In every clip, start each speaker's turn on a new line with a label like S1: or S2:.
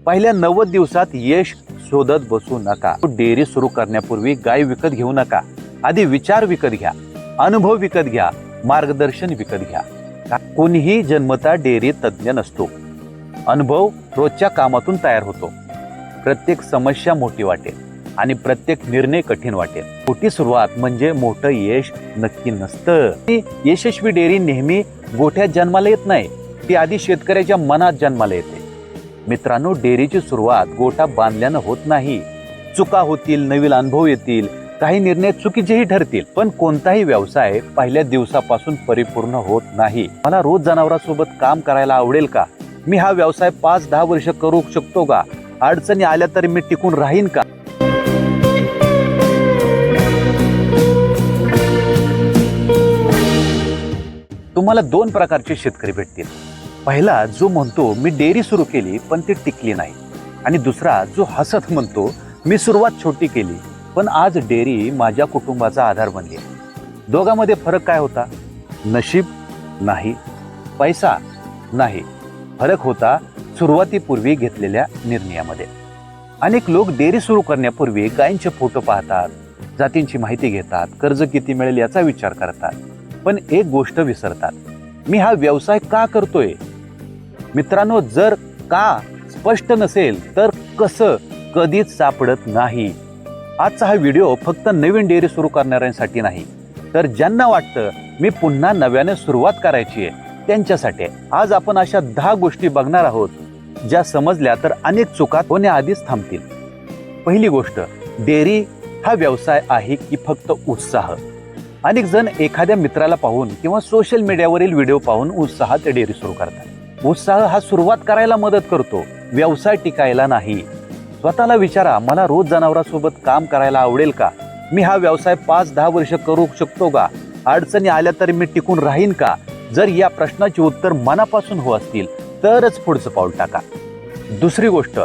S1: पहिल्या 90 दिवसात यश शोधत बसू नका। डेअरी सुरू करण्यापूर्वी गाय विकत घेऊ नका। आधी विचार विकत घ्या, अनुभव विकत घ्या, मार्गदर्शन विकत घ्या। कोणीही जन्मता डेअरी तज्ञ नसतो। अनुभव रोजच्या कामातून तयार होतो। प्रत्येक समस्या मोठी वाटेल आणि प्रत्येक निर्णय कठीण वाटेल। मोठी सुरुवात म्हणजे मोठं यश नक्की नसतं। यशस्वी डेअरी नेहमी गोठ्यात जन्माला येत नाही, ती आधी शेतकऱ्याच्या मनात जन्माला येते। मित्रांनो, डेअरीची सुरुवात गोठा बांधल्यानं होत नाही। चुका होतील, नवीन अनुभव येतील, काही निर्णय चुकीचेही ठरतील, पण कोणताही व्यवसाय पहिल्या दिवसापासून परिपूर्ण होत नाही। मला रोज जनावरांसोबत काम करायला आवडेल का? मी हा व्यवसाय 5-10 वर्ष करू शकतो का? अडचणी आल्या तर मी टिकून राहीन का? तुम्हाला 2 प्रकारचे शेतकरी भेटतील। पहिला जो म्हणतो मी डेअरी सुरू केली पण ती टिकली नाही, आणि दुसरा जो हसत म्हणतो मी सुरुवात छोटी केली पण आज डेअरी माझ्या कुटुंबाचा आधार बनली। दोघांमध्ये फरक काय होता? नशीब नाही, पैसा नाही, फरक होता सुरुवातीपूर्वी घेतलेल्या निर्णयामध्ये। अनेक लोक डेअरी सुरू करण्यापूर्वी गायींचे फोटो पाहतात, जातींची माहिती घेतात, कर्ज किती मिळेल याचा विचार करतात, पण एक गोष्ट विसरतात, मी हा व्यवसाय का करतोय? मित्रांनो, जर का स्पष्ट नसेल तर कसं कधीच सापडत नाही। आजचा हा व्हिडिओ फक्त नवीन डेअरी सुरू करणाऱ्यांसाठी नाही, तर ज्यांना वाटतं मी पुन्हा नव्याने सुरुवात करायची आहे त्यांच्यासाठी। आज आपण अशा 10 गोष्टी बघणार आहोत ज्या समजल्या तर अनेक चुका होण्याआधीच थांबतील। पहिली गोष्ट, डेअरी हा व्यवसाय आहे की फक्त उत्साह? अनेक जण एखाद्या मित्राला पाहून किंवा सोशल मीडियावरील व्हिडिओ पाहून उत्साहात डेअरी सुरू करतात। उत्साह हा सुरुवात करायला मदत करतो, व्यवसाय टिकायला नाही। स्वतःला विचारा, मला रोज जनावरांसोबत काम करायला आवडेल का? मी हा व्यवसाय 5-10 वर्ष करू शकतो का? अडचणी आल्या तर मी टिकून राहीन का? जर या प्रश्नाचे उत्तर मनापासून हो असतील तरच पुढचं पाऊल टाका। दुसरी गोष्ट,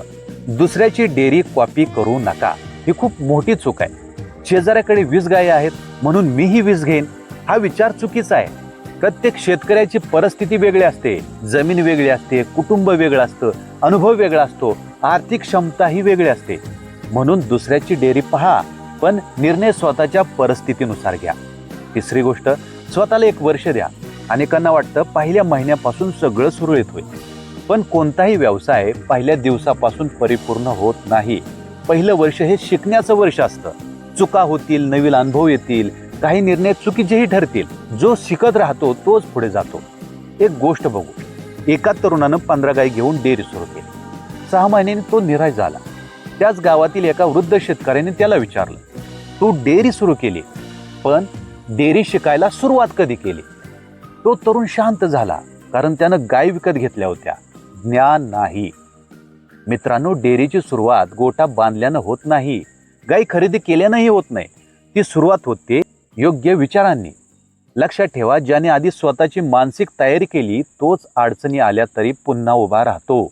S1: दुसऱ्याची डेअरी कॉपी करू नका। ही खूप मोठी चूक आहे। शेजाऱ्याकडे 20 गायी आहेत म्हणून मीही 20 घेईन, हा विचार चुकीचा आहे। प्रत्येक शेतकऱ्याची परिस्थिती वेगळी असते, जमीन वेगळी असते, कुटुंब वेगळं असतं, अनुभव वेगळा असतो, आर्थिक क्षमताही वेगळी असते। म्हणून दुसऱ्याची डेअरी पहा, पण निर्णय स्वतःच्या परिस्थितीनुसार घ्या। तिसरी गोष्ट, स्वतःला 1 वर्ष द्या। अनेकांना वाटतं पहिल्या महिन्यापासून सगळं सुरळीत होईल, पण कोणताही व्यवसाय पहिल्या दिवसापासून परिपूर्ण होत नाही। पहिलं वर्ष हे शिकण्याचं वर्ष असतं। चुका होतील, नवीन अनुभव येतील, काही निर्णय चुकीचेही ठरतील। जो शिकत राहतो तोच पुढे जातो। एक गोष्ट बघू, एका तरुणानं 15 गायी घेऊन डेअरी सुरू केली। 6 महिन्यांनी तो निराश झाला। त्याच गावातील एका वृद्ध शेतकऱ्याने त्याला विचारलं, तू डेअरी सुरू केली पण डेअरी शिकायला सुरुवात कधी केली? तो तरुण शांत झाला, कारण त्यानं गायी विकत घेतल्या होत्या, ज्ञान नाही। मित्रांनो, डेअरीची सुरुवात गोठा बांधल्यानं होत नाही, गायी खरेदी केल्यानंही होत नाही। ती सुरुवात होते योग्य विचारांनी। लक्षात ठेवा, ज्याने आधी स्वतःची मानसिक तयारी केली तोच अडचणी आल्या तरी पुन्हा उभा राहतो।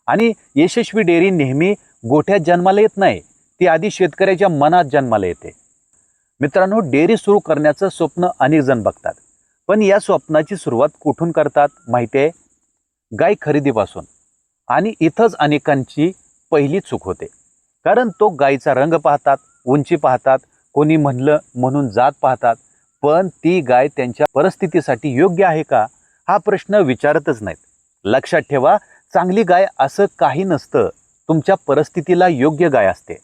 S1: आणि यशस्वी डेअरी नेहमी गोठ्यात जन्माला येत नाही, ती आधी शेतकऱ्याच्या मनात जन्माला येते। मित्रांनो, डेअरी सुरू करण्याचं स्वप्न अनेक जण बघतात, पण या स्वप्नाची सुरुवात कुठून करतात माहिती आहे? गाय खरेदीपासून। आणि इथंच अनेकांची पहिली चूक होते, कारण तो गायीचा रंग पाहतात, उंची पाहतात, कोणी म्हणलं म्हणून जात पाहतात, पण ती गाय त्यांच्या परिस्थितीसाठी योग्य आहे का हा प्रश्न विचारतच नाहीत। लक्षात ठेवा, चांगली गाय असं काही नसतं, तुमच्या परिस्थितीला योग्य गाय असते।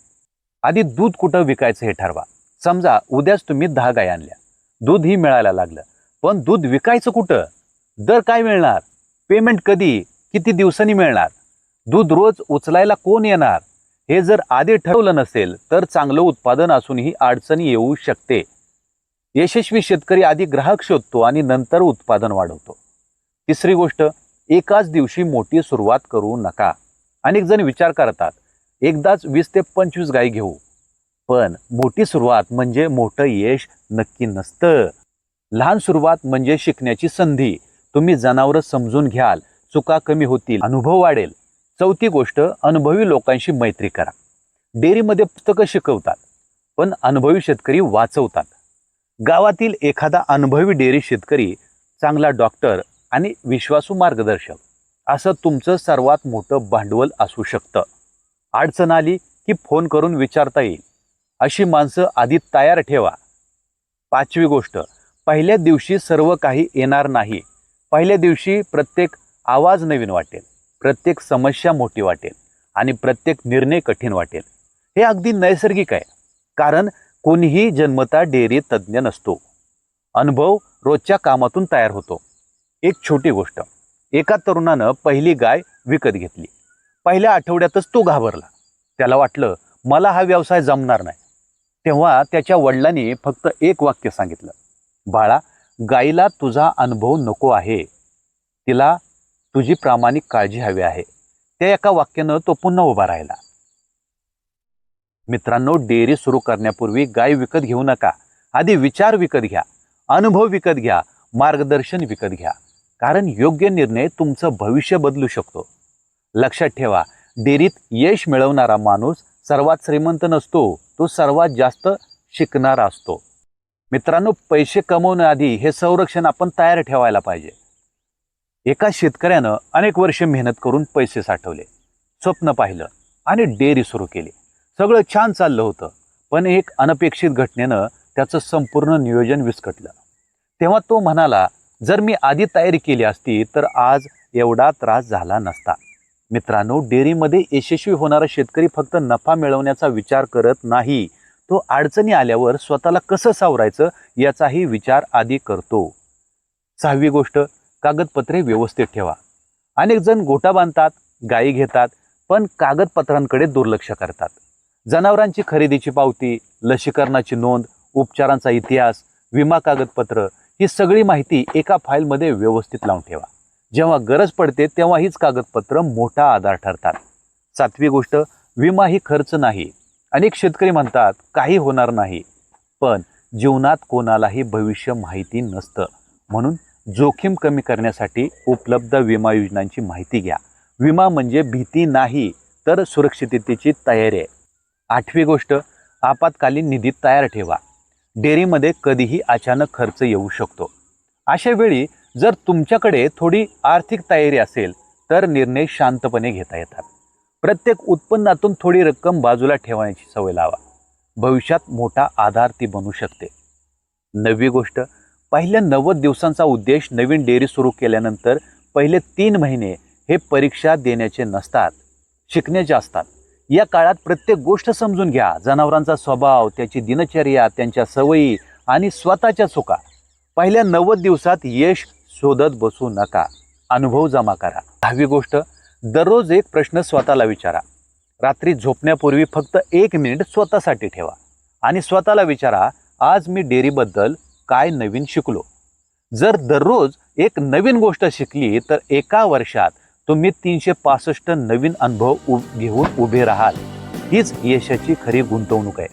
S1: आधी दूध कुठं विकायचं हे ठरवा। समजा उद्याच तुम्ही 10 गाय आणल्या, दूधही मिळायला लागलं, पण दूध विकायचं कुठं? दर काय मिळणार? पेमेंट कधी, किती दिवसांनी मिळणार? दूध रोज उचलायला कोण येणार? हे जर आधी ठरवलं नसेल तर चांगलं उत्पादन असूनही अडचणी येऊ शकते। यशस्वी शेतकरी आधी ग्राहक शोधतो आणि नंतर उत्पादन वाढवतो। तिसरी गोष्ट, एकाच दिवशी मोठी सुरुवात करू नका। अनेक जण विचार करतात, एकदाच 20 ते 25 गायी घेऊ, पण मोठी सुरुवात म्हणजे मोठं यश नक्की नसतं। लहान सुरुवात म्हणजे शिकण्याची संधी। तुम्ही जनावरं समजून घ्याल, चुका कमी होतील, अनुभव वाढेल। चौथी गोष्ट, अनुभवी लोकांशी मैत्री करा। डेअरीमध्ये पुस्तकं शिकवतात, पण अनुभवी शेतकरी वाचवतात। गावातील एखादा अनुभवी डेअरी शेतकरी, चांगला डॉक्टर आणि विश्वासू मार्गदर्शक असं तुमचं सर्वात मोठं भांडवल असू शकतं. अडचण आली की फोन करून विचारता येईल अशी माणसं आधी तयार ठेवा. 5वी गोष्ट, पहिल्या दिवशी सर्व काही येणार नाही. पहिल्या दिवशी प्रत्येक आवाज नवीन वाटेल, प्रत्येक समस्या मोठी वाटेल आणि प्रत्येक निर्णय कठीण वाटेल. हे अगदी नैसर्गिक आहे, कारण कोणीही जन्मता डेअरी तज्ज्ञ नसतो. अनुभव रोजच्या कामातून तयार होतो. एक छोटी गोष्ट, एका तरुणानं पहिली गाय विकत घेतली. पहिल्या आठवड्यातच तो घाबरला. त्याला वाटलं मला हा व्यवसाय जमणार नाही. तेव्हा त्याच्या वडिलांनी फक्त एक वाक्य सांगितलं, बाळा, गाईला तुझा अनुभव नको आहे, तिला तुझी प्रामाणिक काळजी हवी आहे. त्या एका वाक्यानं तो पुन्हा उभा राहिला. मित्रांनो, डेअरी सुरू करण्यापूर्वी गाय विकत घेऊ नका. आधी विचार विकत घ्या, अनुभव विकत घ्या, मार्गदर्शन विकत घ्या, कारण योग्य निर्णय तुमचं भविष्य बदलू शकतो. लक्षात ठेवा, डेअरीत यश मिळवणारा माणूस सर्वात श्रीमंत नसतो, तो सर्वात जास्त शिकणारा असतो. मित्रांनो, पैसे कमवण्याआधी हे संरक्षण आपण तयार ठेवायला पाहिजे. एका शेतकऱ्यानं अनेक वर्षे मेहनत करून पैसे साठवले, स्वप्न पाहिलं आणि डेअरी सुरू केली. सगळं छान चाललं होतं, पण एक अनपेक्षित घटनेनं त्याचं संपूर्ण नियोजन विस्कटलं. तेव्हा तो म्हणाला, जर मी आधी तयारी केली असती तर आज एवढा त्रास झाला नसता. मित्रांनो, डेअरीमध्ये यशस्वी होणारा शेतकरी फक्त नफा मिळवण्याचा विचार करत नाही, तो अडचणी आल्यावर स्वतःला कसं सावरायचं याचाही विचार आधी करतो. 6वी गोष्ट, कागदपत्रे व्यवस्थित ठेवा. अनेक जण गोठा बांधतात, गायी घेतात, पण कागदपत्रांकडे दुर्लक्ष करतात. जनावरांची खरेदीची पावती, लसीकरणाची नोंद, उपचारांचा इतिहास, विमा कागदपत्र, ही सगळी माहिती एका फाईलमध्ये व्यवस्थित लावून ठेवा. जेव्हा गरज पडते तेव्हा हीच कागदपत्र मोठा आधार ठरतात. 7वी गोष्ट, विमा ही खर्च नाही. अनेक शेतकरी म्हणतात काही होणार नाही, पण जीवनात कोणालाही भविष्य माहिती नसतं. म्हणून जोखीम कमी करण्यासाठी उपलब्ध विमा योजनांची माहिती घ्या. विमा म्हणजे भीती नाही, तर सुरक्षिततेची तयारी आहे. 8वी गोष्ट, आपत्कालीन निधी तयार ठेवा. डेअरीमध्ये कधीही अचानक खर्च येऊ शकतो. अशा वेळी जर तुमच्याकडे थोडी आर्थिक तयारी असेल तर निर्णय शांतपणे घेता येतात. प्रत्येक उत्पन्नातून थोडी रक्कम बाजूला ठेवण्याची सवय लावा. भविष्यात मोठा आधार ती बनू शकते. 9वी गोष्ट, पहिल्या 90 दिवसांचा उद्देश नवीन डेअरी सुरू केल्यानंतर पहिले 3 महिने हे परीक्षा देण्याचे नसतात, शिकण्याचे असतात. या काळात प्रत्येक गोष्ट समजून घ्या. जनावरांचा स्वभाव, त्याची दिनचर्या, त्यांच्या सवयी आणि स्वतःच्या चुका. पहिल्या 90 दिवसात यश शोधत बसू नका, अनुभव जमा करा. 10वी गोष्ट, दररोज एक प्रश्न स्वतःला विचारा. रात्री झोपण्यापूर्वी फक्त 1 मिनिट स्वतःसाठी ठेवा आणि स्वतःला विचारा, आज मी डेअरीबद्दल काय नवीन शिकलो. जर दररोज एक नवीन गोष्ट शिकली तर एका वर्षात तुम्ही 365 नवीन अनुभव घेऊन उभे राहाल. हीच यशाची खरी गुंतवणूक आहे.